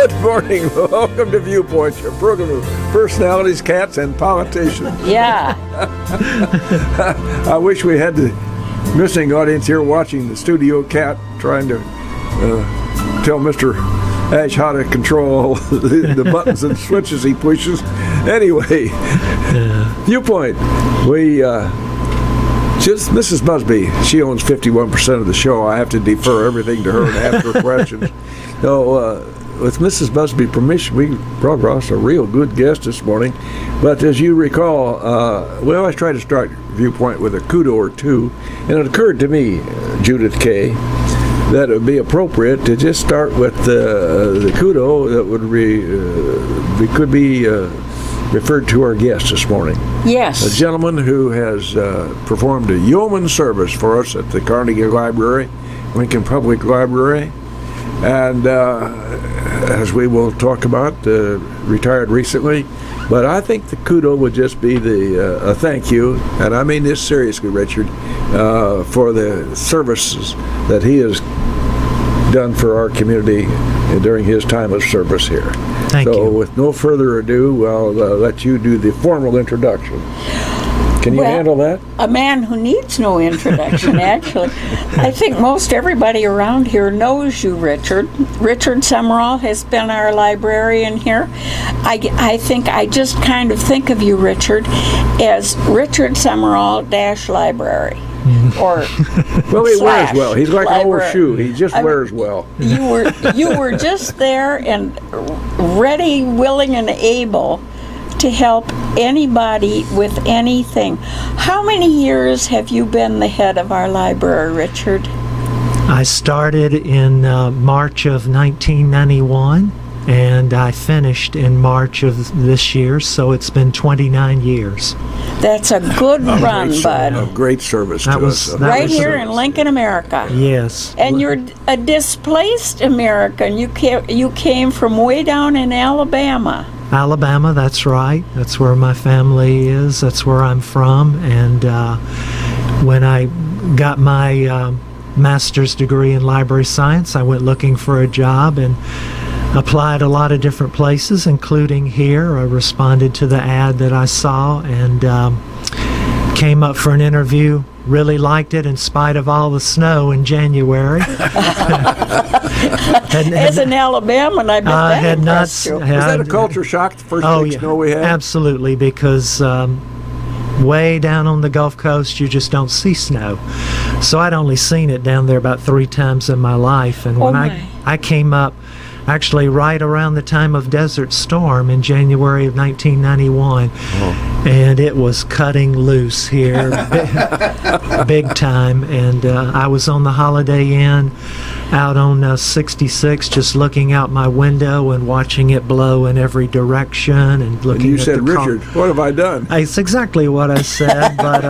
Good morning. Welcome to Viewpoint, your program of personalities, cats, and politicians. Yeah. I wish we had the missing audience here watching the studio cat trying to tell Mr. Ash how to control the buttons and switches he pushes. Anyway, Viewpoint. Just Mrs. Busby, she owns 51% of the show. I have to defer everything to her and ask her questions. So, with Mrs. Busby's permission, we brought across a real good guest this morning. But as you recall, we always try to start Viewpoint with a kudo or two. And it occurred to me, Judith K., that it would be appropriate to just start with the kudo that could be referred to our guest this morning. Yes. A gentleman who has performed a yeoman service for us at the Carnegie Library, Lincoln Public Library, and as we will talk about, retired recently. But I think the kudo would just be a thank you, and I mean this seriously, Richard, for the services that he has done for our community during his time of service here. Thank you. So with no further ado, I'll let you do the formal introduction. Can you handle that? A man who needs no introduction, actually. I think most everybody around here knows you, Richard. Richard Sumrall has been our librarian here. I think I just kind of think of you, Richard, as Richard Sumrall -library. Or well, he wears well. He's like library. an old shoe. He just wears well. You were just there and ready, willing, and able to help anybody with anything. How many years have you been the head of our library, Richard? I started in March of 1991, and I finished in March of this year, so it's been 29 years. That's a good run, bud. A great service to us. Right here in Lincoln, America. Yes. And you're a displaced American. You came from way down in Alabama. Alabama, that's right. That's where my family is. That's where I'm from. And when I got my master's degree in library science, I went looking for a job and applied a lot of different places, including here. I responded to the ad that I saw and came up for an interview. Really liked it in spite of all the snow in January. As an Alabaman, I bet that impressed you. Was that a culture shock, the first big snow we had? Absolutely, because way down on the Gulf Coast, you just don't see snow. So I'd only seen it down there about 3 times in my life. And when I came up, actually right around the time of Desert Storm in January of 1991, and it was cutting loose here big time. And I was on the Holiday Inn out on 66, just looking out my window and watching it blow in every direction and looking. And you at said, the Richard, what have I done? It's exactly what I said, but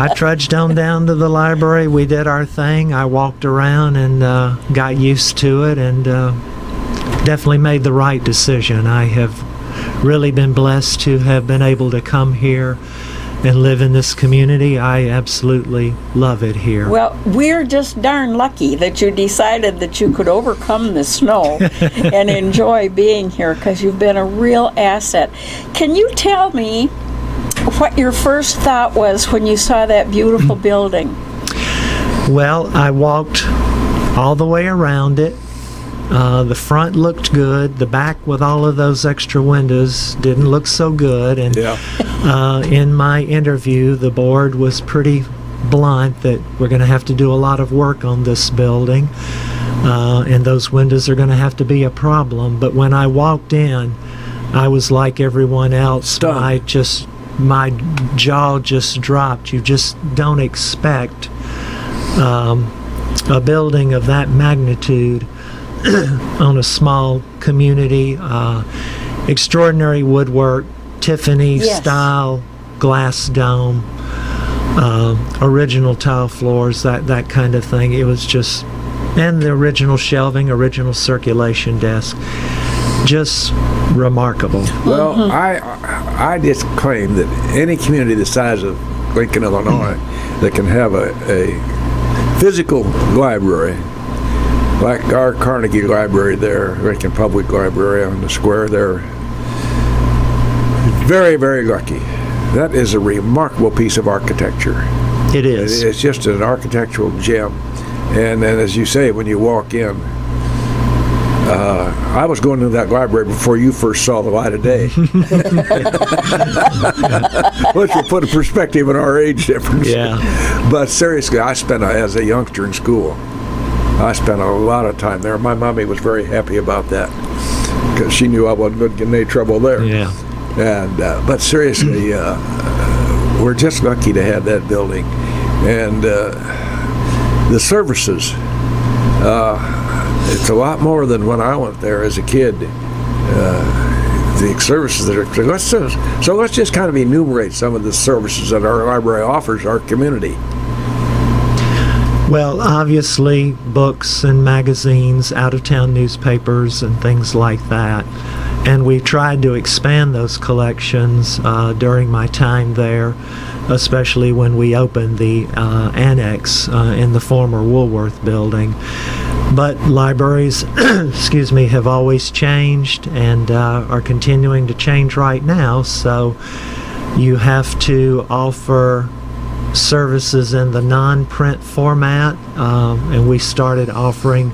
I trudged on down to the library. We did our thing. I walked around and got used to it, and definitely made the right decision. I have really been blessed to have been able to come here and live in this community. I absolutely love it here. Well, we're just darn lucky that you decided that you could overcome the snow and enjoy being here, because you've been a real asset. Can you tell me what your first thought was when you saw that beautiful building? Well, I walked all the way around it. The front looked good. The back, with all of those extra windows, didn't look so good. And in my interview, the board was pretty blunt that we're going to have to do a lot of work on this building, and those windows are going to have to be a problem. But when I walked in, I was like everyone else. My jaw just dropped. You just don't expect a building of that magnitude on a small community. Extraordinary woodwork, Tiffany style glass dome, original tile floors, that kind of thing. It was just, and the original shelving, original circulation desk, just remarkable. Well, I just claim that any community the size of Lincoln, Illinois, that can have a physical library like our Carnegie Library there, Lincoln Public Library on the square there. Very, very lucky. That is a remarkable piece of architecture. It is. It's just an architectural gem. And then, as you say, when you walk in, I was going to that library before you first saw the light of day. Which will put a perspective on our age difference. Yeah. But seriously, as a youngster in school, I spent a lot of time there. My mommy was very happy about that because she knew I wasn't going to get in any trouble there. Yeah. And but seriously, we're just lucky to have that building, and the services. It's a lot more than when I went there as a kid. The services that are so let's just kind of enumerate some of the services that our library offers our community. Well, obviously, books and magazines, out-of-town newspapers, and things like that. And we tried to expand those collections during my time there, especially when we opened the annex in the former Woolworth building. But libraries, excuse me, have always changed and are continuing to change right now. So you have to offer services in the non-print format, and we started offering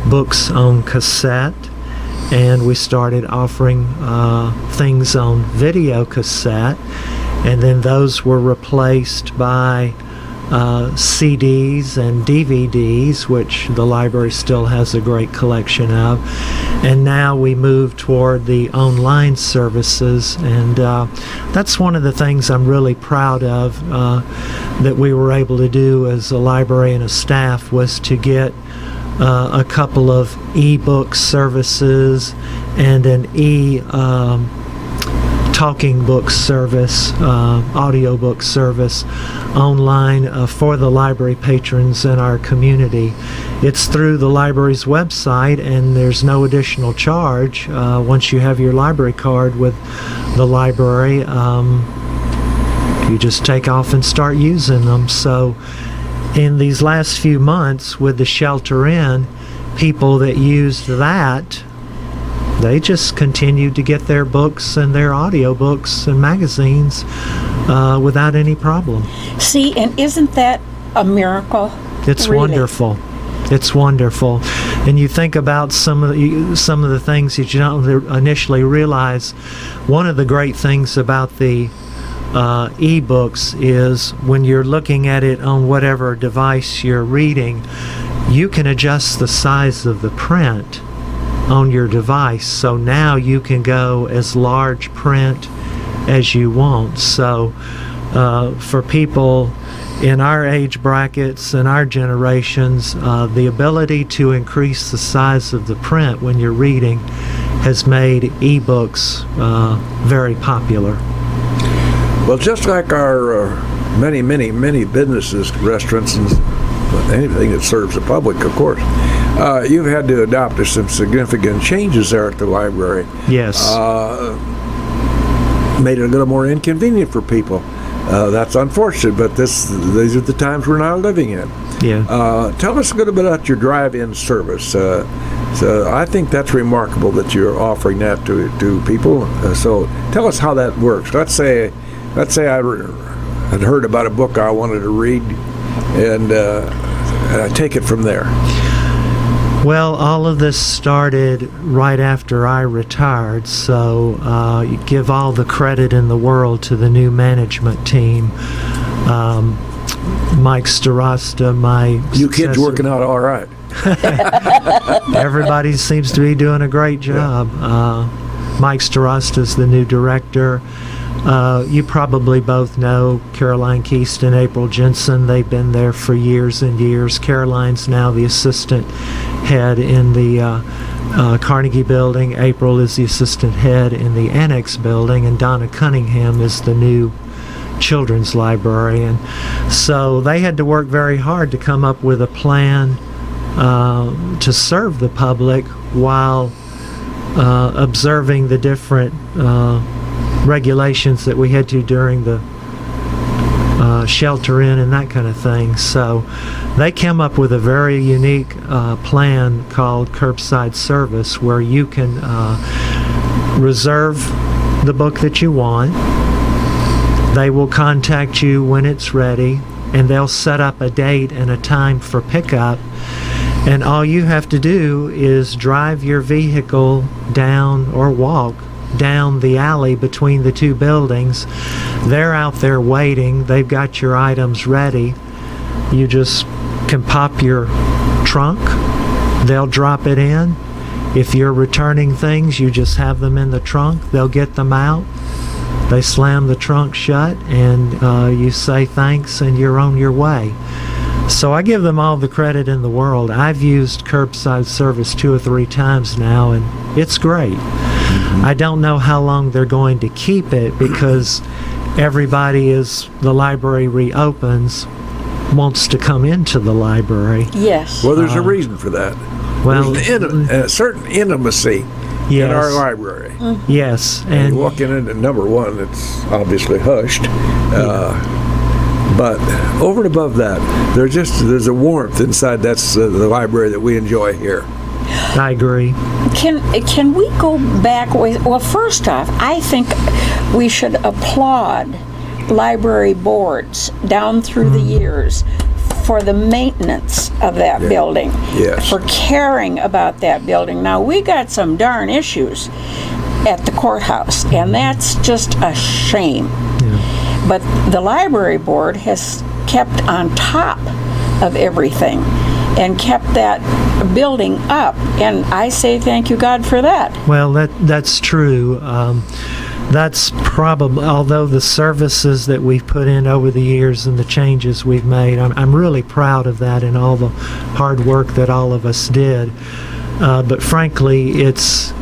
books on cassette, and we started offering things on video cassette, and then those were replaced by CDs and DVDs, which the library still has a great collection of. And now we move toward the online services, and that's one of the things I'm really proud of that we were able to do as a library and a staff, was to get a couple of e-book services and an talking book service, audiobook service online for the library patrons in our community. It's through the library's website, and there's no additional charge. Once you have your library card with the library, you just take off and start using them. So in these last few months with the shelter in, people that used that, they just continued to get their books and their audiobooks and magazines without any problem. See, and isn't that a miracle? It's really wonderful. It's wonderful. And you think about some of the things that you don't initially realize. One of the great things about the e-books is when you're looking at it on whatever device you're reading, you can adjust the size of the print on your device, so now you can go as large print as you want. So for people in our age brackets and our generations, the ability to increase the size of the print when you're reading has made ebooks very popular. Well, just like our many, many, many businesses, restaurants, and anything that serves the public, of course, you've had to adopt some significant changes there at the library. Yes. Made it a little more inconvenient for people. That's unfortunate, but these are the times we're now living in. Yeah. Tell us a little bit about your drive-in service. So I think that's remarkable that you're offering that to people. So tell us how that works. Let's say I had heard about a book I wanted to read, and I take it from there. Well, all of this started right after I retired, so you give all the credit in the world to the new management team. Mike Starasta, my You kids working out all right. Everybody seems to be doing a great job. Mike Starasta is the new director. You probably both know Caroline Keaston, April Jensen. They've been there for years and years. Caroline's now the assistant head in the Carnegie building. April is the assistant head in the Annex building, and Donna Cunningham is the new children's librarian. So they had to work very hard to come up with a plan to serve the public while observing the different regulations that we had to during the shelter in and that kind of thing. So they came up with a very unique plan called curbside service, where you can reserve the book that you want. They will contact you when it's ready, and they'll set up a date and a time for pickup. And all you have to do is drive your vehicle down or walk down the alley between the two buildings. They're out there waiting. They've got your items ready. You just can pop your trunk. They'll drop it in. If you're returning things, you just have them in the trunk. They'll get them out. They slam the trunk shut, and you say thanks, and you're on your way. So I give them all the credit in the world. I've used curbside service 2 or 3 times now, and it's great. I don't know how long they're going to keep it, because everybody, as the library reopens, wants to come into the library. Yes. Well, there's a reason for that. Well, There's a certain intimacy in our library. Yes. And you walk in, and number one, it's obviously hushed. But over and above that, there's a warmth inside. That's the library that we enjoy here. I agree. Can we go back? Well, first off, I think we should applaud library boards down through the years for the maintenance of that building, Yes. for caring about that building. Now, we got some darn issues at the courthouse, and that's just a shame. But the library board has kept on top of everything and kept that building up, and I say thank you, God, for that. Well, that's true. That's probably, although the services that we've put in over the years and the changes we've made, I'm really proud of that and all the hard work that all of us did. But frankly, it's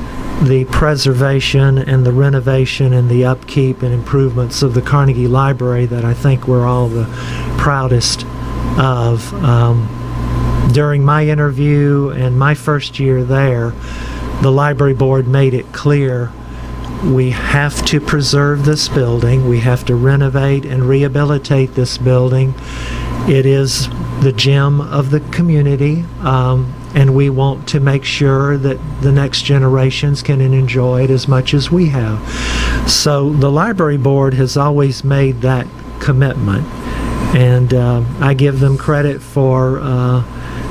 the preservation and the renovation and the upkeep and improvements of the Carnegie Library that I think we're all the proudest of. During my interview and my first year there, the library board made it clear we have to preserve this building. We have to renovate and rehabilitate this building. It is the gem of the community, and we want to make sure that the next generations can enjoy it as much as we have. So the library board has always made that commitment, and I give them credit for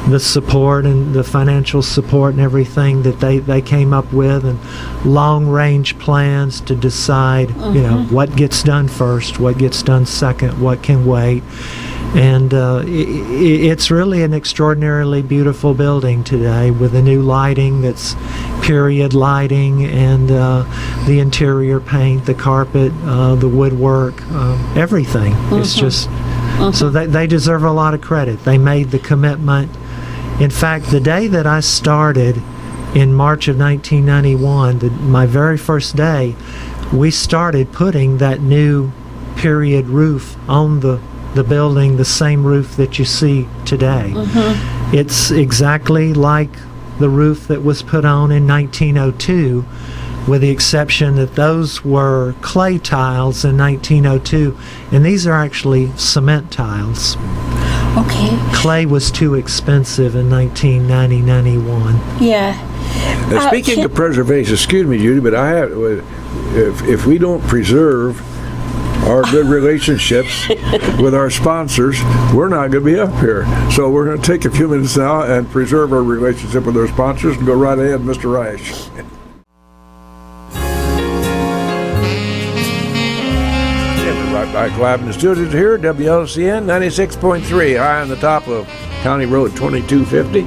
the support and the financial support and everything that they came up with, and long-range plans to decide, what gets done first, what gets done second, what can wait. And it's really an extraordinarily beautiful building today, with the new lighting that's period lighting, and the interior paint, the carpet, the woodwork, everything. It's just, so they deserve a lot of credit. They made the commitment. In fact, the day that I started in March of 1991, my very first day, we started putting that new period roof on the building, the same roof that you see today. It's exactly like the roof that was put on in 1902, with the exception that those were clay tiles in 1902, and these are actually cement tiles. Okay. Clay was too expensive in 1990-91. Yeah. Now, speaking of preservation, excuse me, Judy, but if we don't preserve our good relationships with our sponsors, we're not going to be up here. So we're going to take a few minutes now and preserve our relationship with our sponsors, and go right ahead, Mr. Reich. Right back live in the studios here, WLCN 96.3, high on the top of County Road 2250.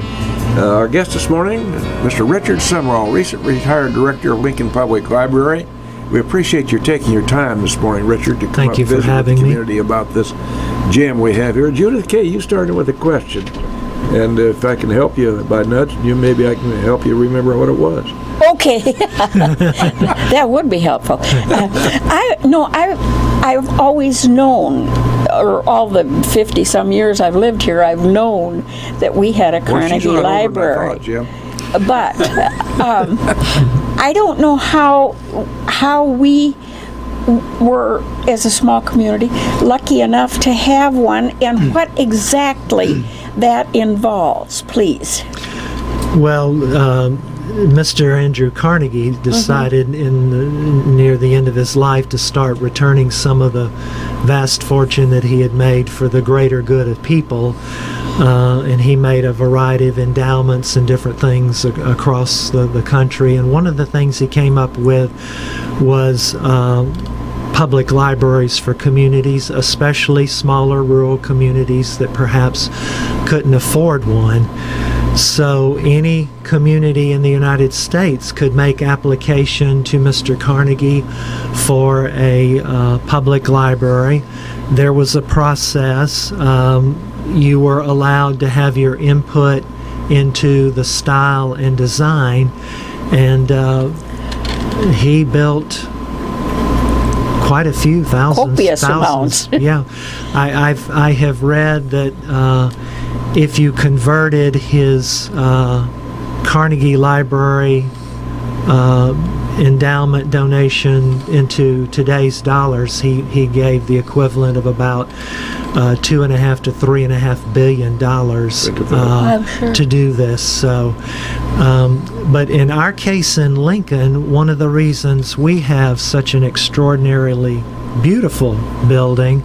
Our guest this morning, Mr. Richard Sumrall, recent retired director of Lincoln Public Library. We appreciate you taking your time this morning, Richard, to come up and visit with the community about this gem we have here. Judith K., you started with a question, and if I can help you by nudging you, maybe I can help you remember what it was. Okay. That would be helpful. I've always known, or all the 50-some years I've lived here, I've known that we had a Carnegie Library. But I don't know how we were, as a small community, lucky enough to have one, and what exactly that involves, please. Well, Mr. Andrew Carnegie decided near the end of his life to start returning some of the vast fortune that he had made for the greater good of people. And he made a variety of endowments and different things across the country. And one of the things he came up with was public libraries for communities, especially smaller rural communities that perhaps couldn't afford one. So any community in the United States could make application to Mr. Carnegie for a public library. There was a process. You were allowed to have your input into the style and design, and he built quite a few Copious thousands. amounts. Yeah, I have read that if you converted his Carnegie Library endowment donation into today's dollars, he gave the equivalent of about $2.5 to $3.5 billion to do this. So, but in our case in Lincoln, one of the reasons we have such an extraordinarily beautiful building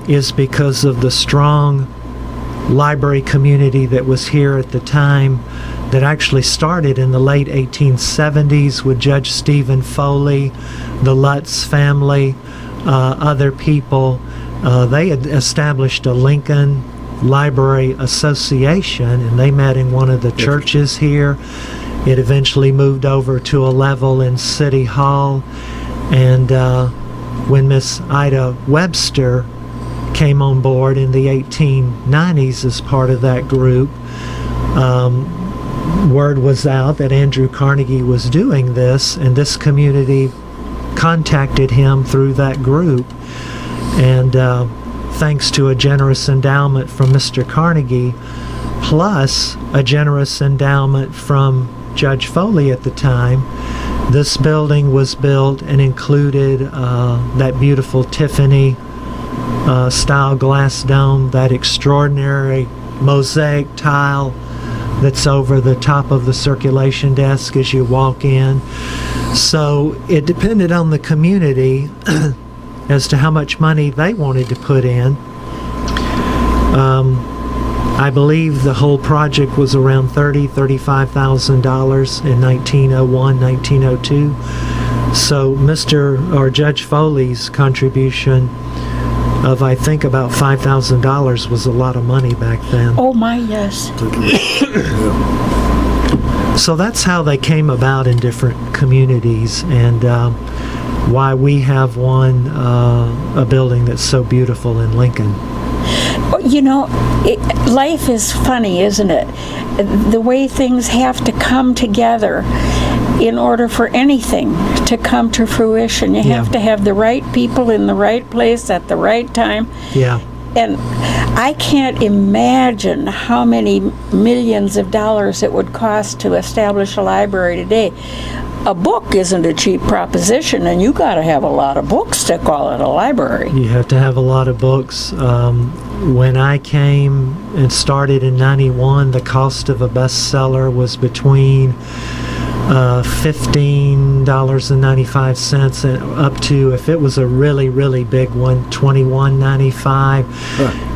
is because of the strong library community that was here at the time, that actually started in the late 1870s with Judge Stephen Foley, the Lutz family, other people. They had established a Lincoln Library Association, and they met in one of the churches here. It eventually moved over to a level in City Hall, and when Miss Ida Webster came on board in the 1890s as part of that group, word was out that Andrew Carnegie was doing this, and this community contacted him through that group. And thanks to a generous endowment from Mr. Carnegie, plus a generous endowment from Judge Foley at the time, this building was built and included that beautiful Tiffany style glass dome, that extraordinary mosaic tile that's over the top of the circulation desk as you walk in. So it depended on the community as to how much money they wanted to put in. I believe the whole project was around $35,000 in 1901, 1902. So Judge Foley's contribution of, I think, about $5,000 was a lot of money back then. Oh my, yes. So that's how they came about in different communities, and why we have a building that's so beautiful in Lincoln. You know, life is funny, isn't it? The way things have to come together in order for anything to come to fruition. You have to have the right people in the right place at the right time. Yeah. And I can't imagine how many millions of dollars it would cost to establish a library today. A book isn't a cheap proposition, and you got to have a lot of books to call it a library. You have to have a lot of books. When I came and started in 91, the cost of a bestseller was between $15.95 and up to, if it was a really, really big one, $21.95,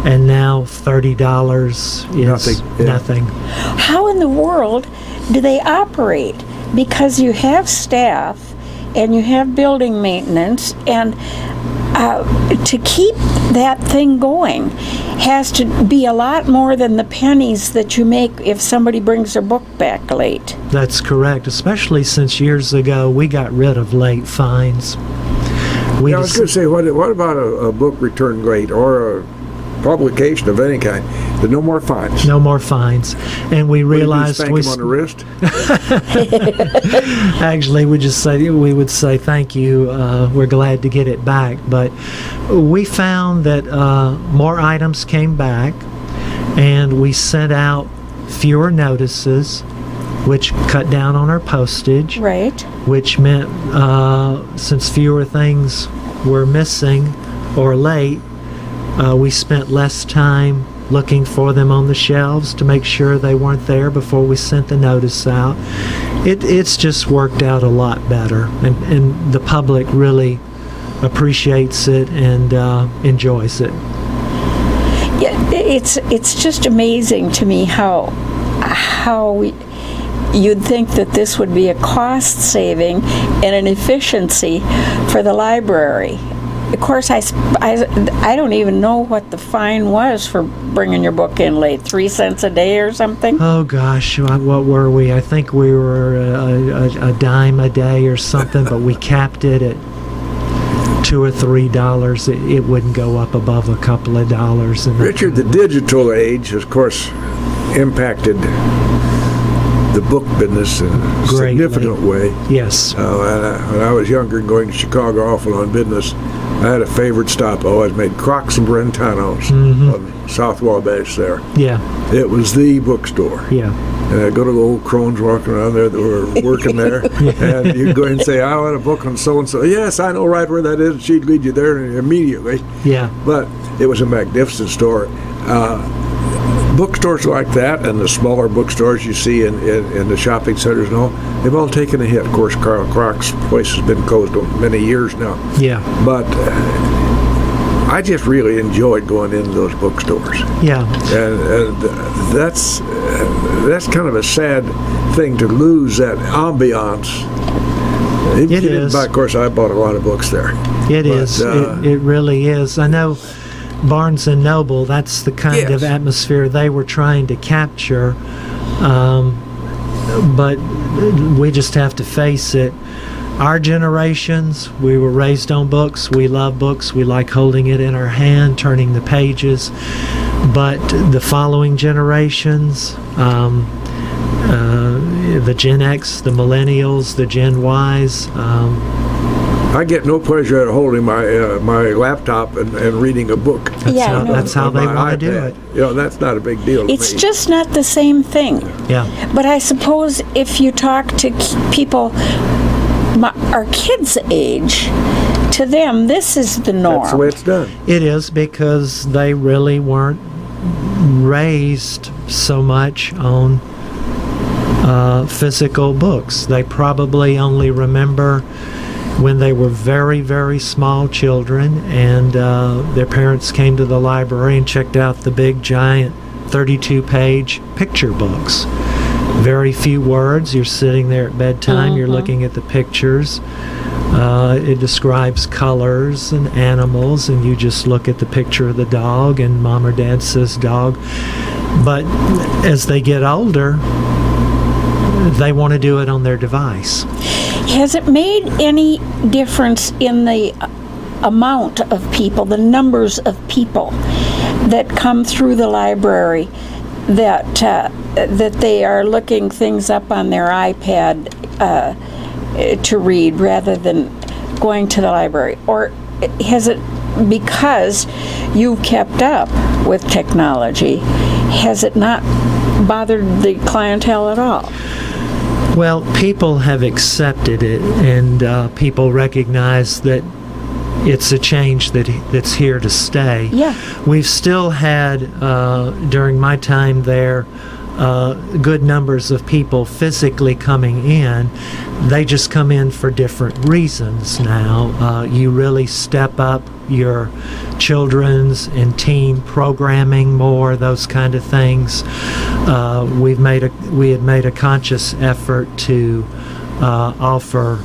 and now $30 is nothing. How in the world do they operate? Because you have staff and you have building maintenance, and to keep that thing going has to be a lot more than the pennies that you make if somebody brings their book back late. That's correct, especially since years ago we got rid of late fines. I was going to say, what about a book return rate or a publication of any kind? No more fines. No more fines. And we realized spank them on the wrist. Actually, we would say thank you. We're glad to get it back. But we found that more items came back, and we sent out fewer notices, which cut down on our postage, Right. which meant since fewer things were missing or late, we spent less time looking for them on the shelves to make sure they weren't there before we sent the notice out. It's just worked out a lot better, and the public really appreciates it and enjoys it. Yeah, it's just amazing to me how you'd think that this would be a cost saving and an efficiency for the library. Of course, I don't even know what the fine was for bringing your book in late. 3 cents a day or something? Oh gosh, what were we? I think we were a dime a day or something, but we capped it at $2 or $3. It wouldn't go up above a couple of dollars. Richard, the digital age, of course, impacted the book business in a significant way. Yes. When I was younger, going to Chicago often on business, I had a favorite stop. I always made Crocs and Brentanos on South Wabash there. Yeah. It was the bookstore. Yeah. And I'd go to the old crones walking around there that were working there, and you'd go and say, I want a book on so-and-so. Yes, I know right where that is. And she'd lead you there immediately. Yeah. But it was a magnificent store. Bookstores like that and the smaller bookstores you see in the shopping centers and all, they've all taken a hit. Of course, Carl Croc's place has been closed many years now. Yeah. But I just really enjoyed going into those bookstores. Yeah. And that's kind of a sad thing to lose that ambiance. It is. Of course, I bought a lot of books there. It is. It really is. I know Barnes & Noble, that's the kind of atmosphere they were trying to capture. But we just have to face it. Our generations, we were raised on books. We love books. We like holding it in our hand, turning the pages. But the following generations, the Gen X, the Millennials, the Gen Ys, I get no pleasure out of holding my laptop and reading a book. That's how they want to do it. You know, that's not a big deal to me. It's just not the same thing. Yeah. But I suppose if you talk to people our kids' age, to them, this is the norm. That's the way it's done. It is, because they really weren't raised so much on physical books. They probably only remember when they were very, very small children and their parents came to the library and checked out the big, giant 32-page picture books. Very few words. You're sitting there at bedtime. You're looking at the pictures. It describes colors and animals, and you just look at the picture of the dog, and mom or dad says dog. But as they get older, they want to do it on their device. Has it made any difference in the amount of people, the numbers of people that come through the library, that they are looking things up on their iPad to read rather than going to the library? Or has it, because you've kept up with technology, has it not bothered the clientele at all? Well, people have accepted it, and people recognize that it's a change that's here to stay. Yeah. We've still had, during my time there, good numbers of people physically coming in. They just come in for different reasons now. You really step up your children's and teen programming more, those kind of things. We had made a conscious effort to offer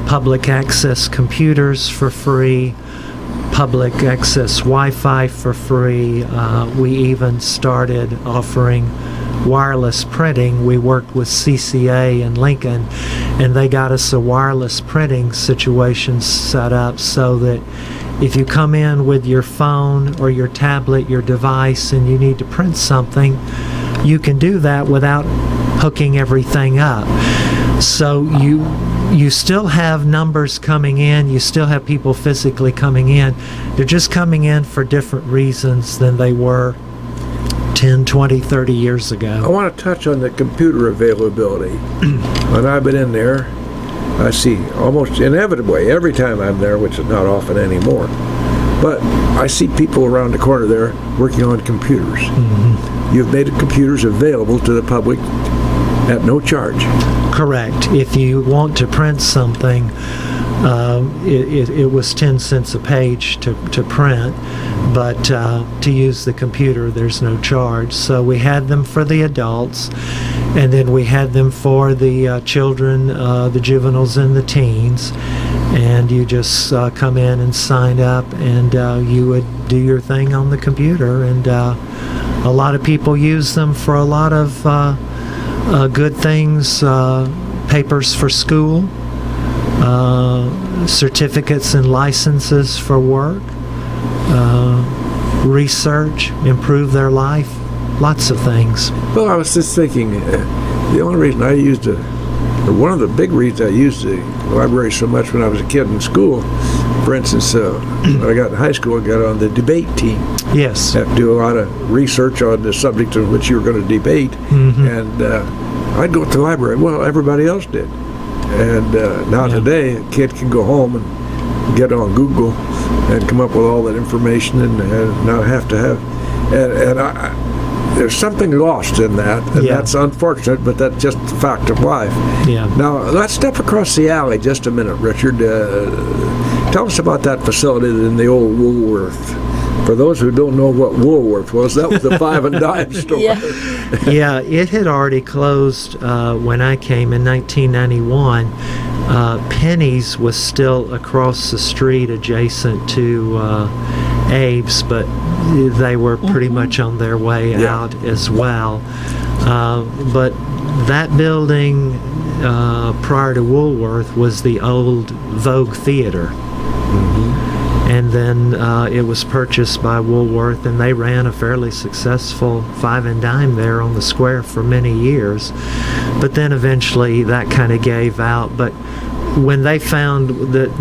public access computers for free, public access Wi-Fi for free. We even started offering wireless printing. We worked with CCA in Lincoln, and they got us a wireless printing situation set up so that if you come in with your phone or your tablet, your device, and you need to print something, you can do that without hooking everything up. So you still have numbers coming in, you still have people physically coming in. They're just coming in for different reasons than they were 10, 20, 30 years I ago. want to touch on the computer availability. When I've been in there, I see almost inevitably every time I'm there, which is not often anymore, but I see people around the corner there working on computers. You've made the computers available to the public at no charge. Correct. If you want to print something, it was 10 cents a page to print, but to use the computer, there's no charge. So we had them for the adults, and then we had them for the children, the juveniles, and the teens. And you just come in and sign up, and you would do your thing on the computer. And a lot of people use them for a lot of good things, papers for school, certificates and licenses for work, research, improve their life, lots of things. Well, I was just thinking, the only reason I used or one of the big reasons I used the library so much when I was a kid in school, for instance, when I got in high school, I got on the debate team. Yes. Have to do a lot of research on the subject of which you were going to debate, and I'd go to the library. Well, everybody else did, and now today, a kid can go home and get on Google and come up with all that information and not have to have. And there's something lost in that, and that's unfortunate, but that's just the fact of life. Yeah. Now, let's step across the alley just a minute, Richard. Tell us about that facility in the Old Woolworth. For those who don't know what Woolworth was, that was the 5 and dime store. Yeah, it had already closed when I came in 1991. Penny's was still across the street adjacent to Abe's, but they were pretty much on their way out as well. But that building prior to Woolworth was the old Vogue Theater. And then it was purchased by Woolworth, and they ran a fairly successful 5 and dime there on the square for many years. But then eventually that kind of gave out. But when they found that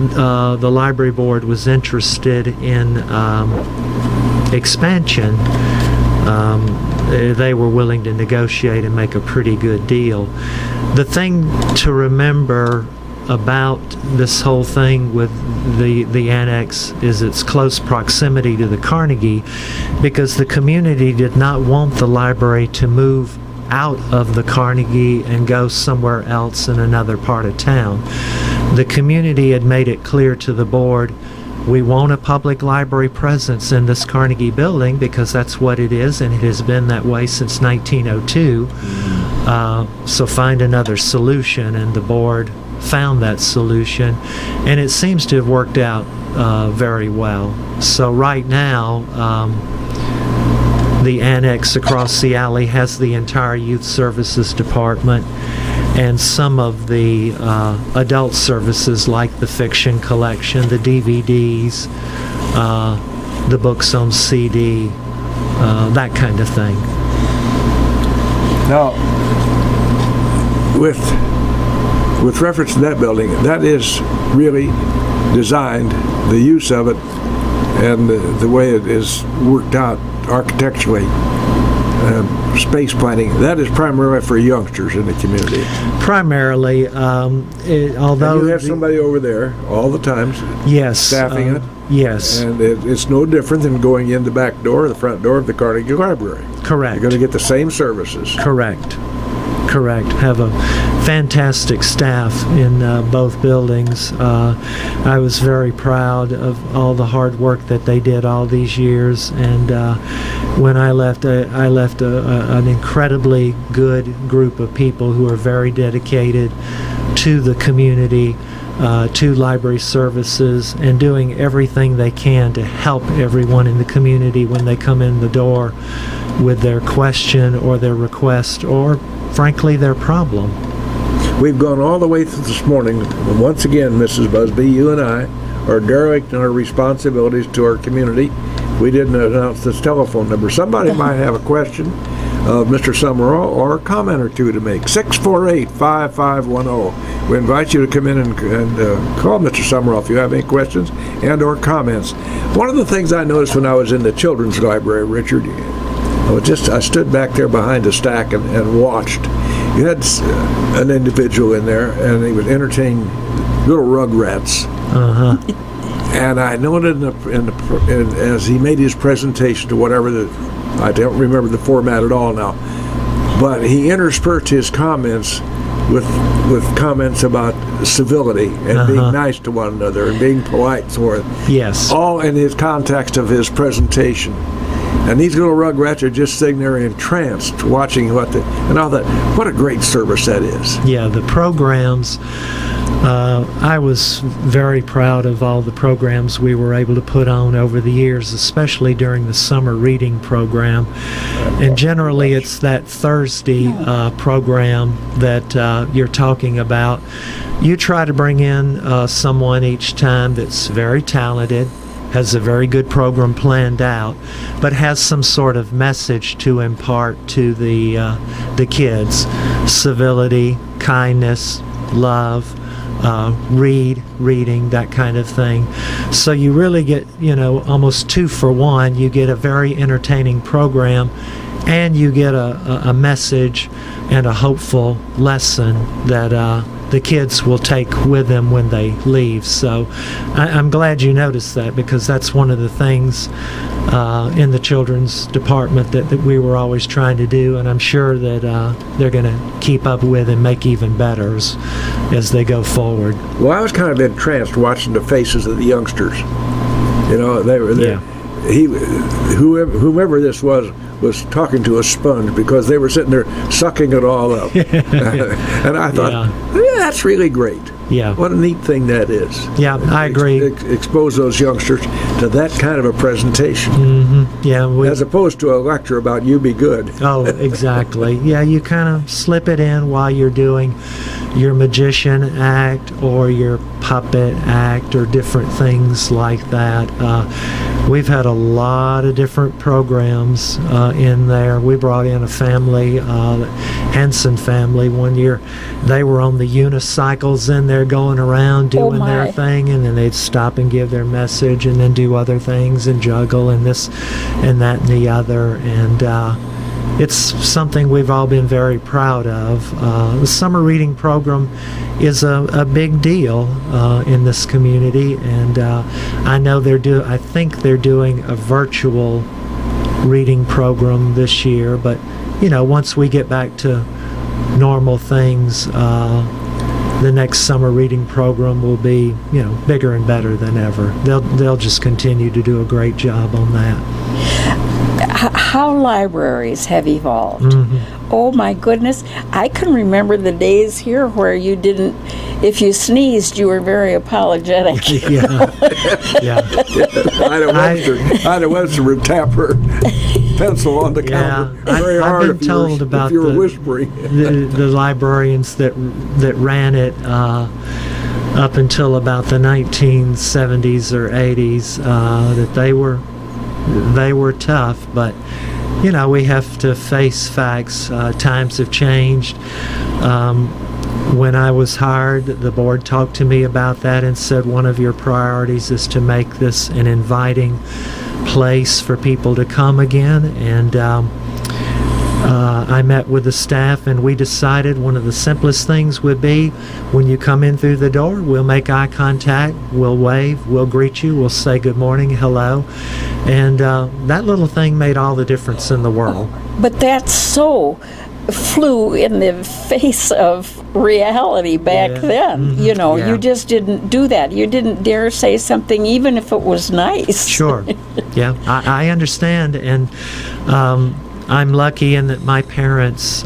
the library board was interested in expansion, they were willing to negotiate and make a pretty good deal. The thing to remember about this whole thing with the annex is its close proximity to the Carnegie, because the community did not want the library to move out of the Carnegie and go somewhere else in another part of town. The community had made it clear to the board, we want a public library presence in this Carnegie building because that's what it is, and it has been that way since 1902. So find another solution, and the board found that solution, and it seems to have worked out very well. So right now, the annex across the alley has the entire youth services department and some of the adult services like the fiction collection, the DVDs, the books on CD, that kind of thing. Now, with reference to that building, that is really designed, the use of it and the way it is worked out architecturally, space planning, that is primarily for youngsters in the community. Primarily, although... And you have somebody over there all the time staffing it. Yes. And it's no different than going in the back door or the front door of the Carnegie Library. Correct. You're going to get the same services. Correct. Have a fantastic staff in both buildings. I was very proud of all the hard work that they did all these years, and when I left an incredibly good group of people who are very dedicated to the community, to library services, and doing everything they can to help everyone in the community when they come in the door with their question or their request or frankly their problem. We've gone all the way through this morning. Once again, Mrs. Busby, you and I are derelict in our responsibilities to our community. We didn't announce this telephone number. Somebody might have a question of Mr. Sumrall or a comment or two to make. 648-5510. We invite you to come in and call Mr. Sumrall if you have any questions and or comments. One of the things I noticed when I was in the children's library, Richard, I stood back there behind a stack and watched. You had an individual in there, and he was entertaining little rugrats. And I noted as he made his presentation to whatever I don't remember the format at all now, but he interspersed his comments with comments about civility and being nice to one another and being polite, so forth. Yes. All in his context of his presentation. And these little rugrats are just sitting there entranced, watching and all that. What a great service that is. Yeah, the programs. I was very proud of all the programs we were able to put on over the years, especially during the summer reading program. And generally, it's that Thursday program that you're talking about. You try to bring in someone each time that's very talented, has a very good program planned out, but has some sort of message to impart to the kids. Civility, kindness, love, reading, that kind of thing. So you really get, almost 2 for 1. You get a very entertaining program, and you get a message and a hopeful lesson that the kids will take with them when they leave. So I'm glad you noticed that, because that's one of the things in the children's department that we were always trying to do, and I'm sure that they're going to keep up with and make even better as they go forward. Well, I was kind of entranced watching the faces of the youngsters. They were there. Whomever this was talking to a sponge, because they were sitting there sucking it all up. And I thought, that's really great. Yeah. What a neat thing that is. Yeah, I agree. Expose those youngsters to that kind of a presentation. Mm-hmm. Yeah. As opposed to a lecture about you be good. Oh, exactly. Yeah, you kind of slip it in while you're doing your magician act or your puppet act or different things like that. We've had a lot of different programs in there. We brought in a family, the Hanson family, one year. They were on the unicycles in there going around doing their thing, and then they'd stop and give their message and then do other things and juggle and this and that and the other. And it's something we've all been very proud of. The summer reading program is a big deal in this community, and I know I think they're doing a virtual reading program this year, but once we get back to normal things, the next summer reading program will be bigger and better than ever. They'll just continue to do a great job on that. How libraries have evolved. Mm-hmm. Oh my goodness. I can remember the days here where you didn't, if you sneezed, you were very apologetic. Yeah. Ida Webster would tap her pencil on the counter very hard. I've been told about if you were whispering. the librarians that ran it up until about the 1970s or 80s, that they were tough, but we have to face facts. Times have changed. When I was hired, the board talked to me about that and said one of your priorities is to make this an inviting place for people to come again. And I met with the staff, and we decided one of the simplest things would be when you come in through the door, we'll make eye contact, we'll wave, we'll greet you, we'll say good morning, hello. And that little thing made all the difference in the world. But that's so flew in the face of reality back then. Mm-hmm. You just didn't do that. You didn't dare say something even if it was nice. Sure. Yeah, I understand, and I'm lucky in that my parents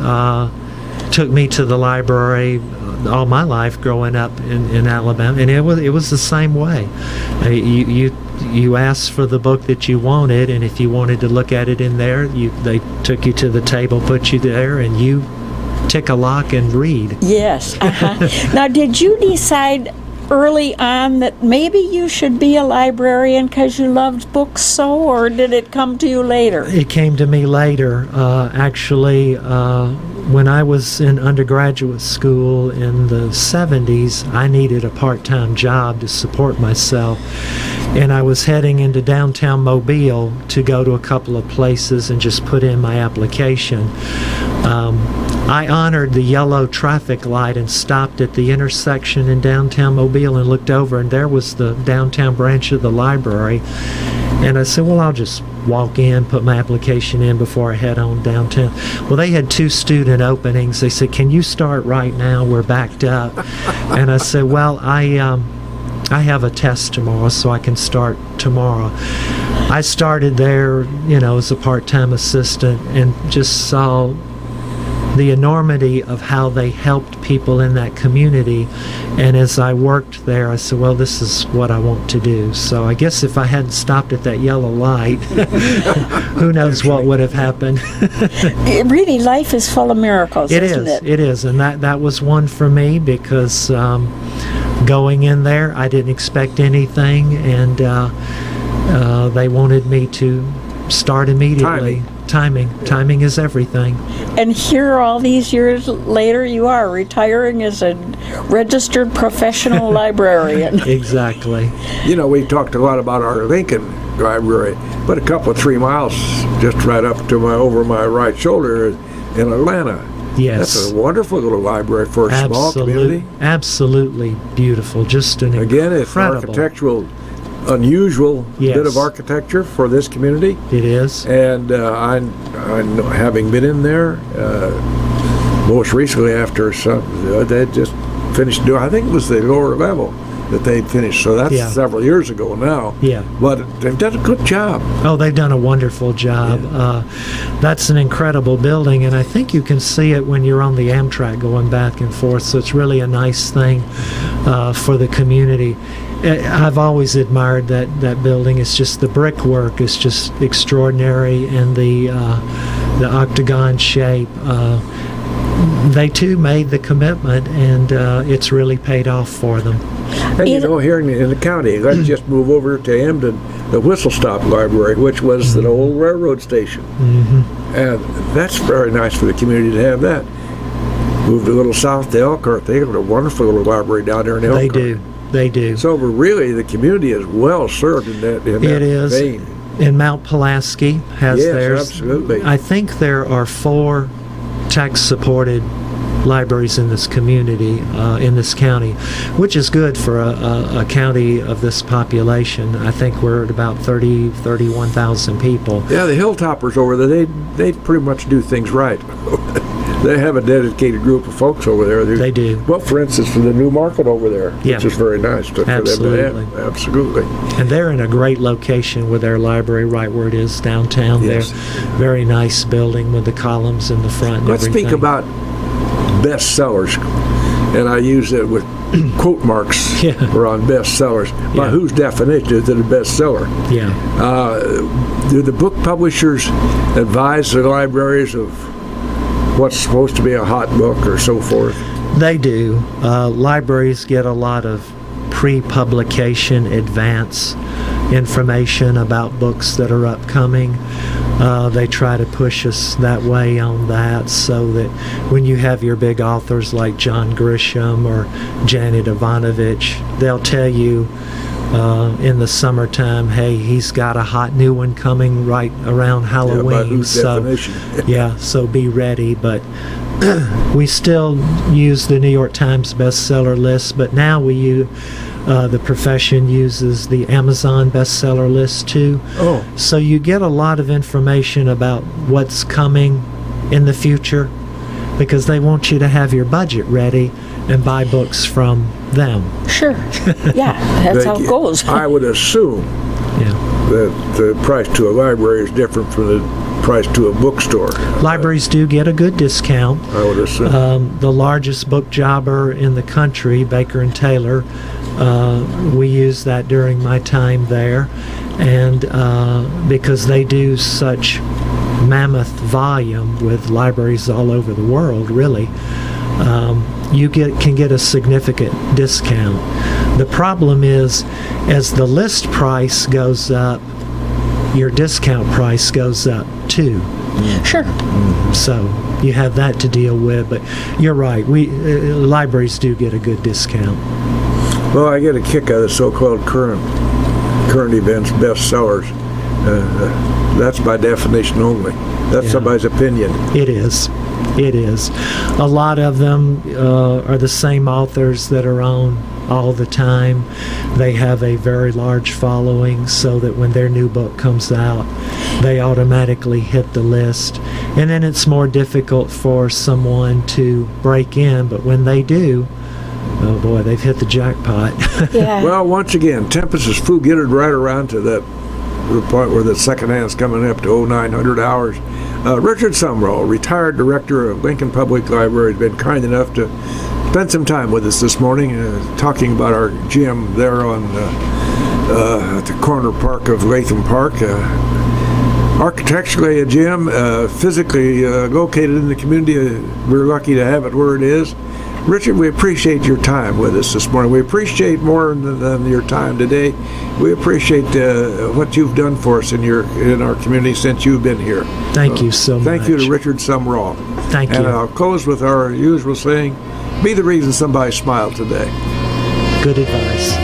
took me to the library all my life growing up in Alabama, and it was the same way. You asked for the book that you wanted, and if you wanted to look at it in there, they took you to the table, put you there, and you tick a lock and read. Yes. Now, did you decide early on that maybe you should be a librarian because you loved books so, or did it come to you later? It came to me later. Actually, when I was in undergraduate school in the 70s, I needed a part-time job to support myself. and I was heading into downtown Mobile to go to a couple of places and just put in my application. I honored the yellow traffic light and stopped at the intersection in downtown Mobile and looked over, and there was the downtown branch of the library. And I said, well, I'll just walk in, put my application in before I head on downtown. Well, they had 2 student openings. They said, can you start right now? We're backed up. And I said, well, I have a test tomorrow, so I can start tomorrow. I started there, as a part-time assistant, and just saw the enormity of how they helped people in that community. And as I worked there, I said, well, this is what I want to do. So I guess if I hadn't stopped at that yellow light, who knows what would have happened. Really, life is full of miracles, isn't it? It is. And that was one for me, because going in there, I didn't expect anything, and they wanted me to start immediately. Timing is everything. And here, all these years later, you are retiring as a registered professional librarian. Exactly. We talked a lot about our Lincoln Library, but a couple of 3 miles just right up to over my right shoulder in Atlanta. Yes. That's a wonderful little library for a small community. Absolutely beautiful. Just an Again, it's architectural, unusual bit of architecture for this community. It is. And I having been in there, most recently after they just finished doing, I think it was the lower level that they'd finished. So that's several years ago now. Yeah. But they've done a good job. Oh, they've done a wonderful job. Yeah. That's an incredible building, and I think you can see it when you're on the Amtrak going back and forth. So it's really a nice thing for the community. I've always admired that building. It's just the brickwork is just extraordinary, and the octagon shape. They too made the commitment, and it's really paid off for them. And here in the county, let's just move over to Emden, the Whistle Stop Library, which was the old railroad station. Mm-hmm. And that's very nice for the community to have that. Moved a little south to Elkhart. They have a wonderful little library down there in Elkhart. They do. So really, the community is well served in that vein. And Mount Pulaski has theirs. Yes, absolutely. I think there are 4 tax-supported libraries in this community, in this county, which is good for a county of this population. I think we're at about 31,000 people. Yeah, the Hilltoppers over there, they pretty much do things right. They have a dedicated group of folks over there. They do. Well, for instance, for the new market over there, which is very nice for them to have. Absolutely. And they're in a great location with their library right where it is downtown. Yes. They're very nice building with the columns in the front and Let's everything. speak about bestsellers, and I use it with quote marks around bestsellers. By whose definition is it a bestseller? Yeah. Do the book publishers advise the libraries of what's supposed to be a hot book or so forth? They do. Libraries get a lot of pre-publication advance information about books that are upcoming. They try to push us that way on that, so that when you have your big authors like John Grisham or Janet Ivanovich, they'll tell you in the summertime, hey, he's got a hot new one coming right around Halloween. Yeah, by whose definition? So be ready. But we still use the New York Times bestseller list, but now the profession uses the Amazon bestseller list too. Oh. So you get a lot of information about what's coming in the future, because they want you to have your budget ready and buy books from them. Sure. Yeah, that's how it goes. I would assume that the price to a library is different from the price to a bookstore. Libraries do get a good discount. I would assume. The largest book jobber in the country, Baker and Taylor, we used that during my time there, and because they do such mammoth volume with libraries all over the world, really, you can get a significant discount. The problem is, as the list price goes up, your discount price goes up too. Sure. So you have that to deal with, but you're right. Libraries do get a good discount. Well, I get a kick out of the so-called current current events bestsellers. That's by definition only. That's Yeah. somebody's opinion. It is. It is. A lot of them are the same authors that are on all the time. They have a very large following, so that when their new book comes out, they automatically hit the list. And then it's more difficult for someone to break in, but when they do, oh boy, they've hit the jackpot. Yeah. Well, once again, Tempest is foo-gittered right around to the point where the second hand's coming up to 0900 hours. Richard Sumrall, retired director of Lincoln Public Library, has been kind enough to spend some time with us this morning, talking about our gym there on at the corner park of Latham Park. Architecturally a gym, physically located in the community. We're lucky to have it where it is. Richard, we appreciate your time with us this morning. We appreciate more than your time today. We appreciate what you've done for us in our community since you've been here. Thank you so much. Thank you to Richard Sumrall. Thank And you. I'll close with our usual saying, be the reason somebody smiled today. Good advice.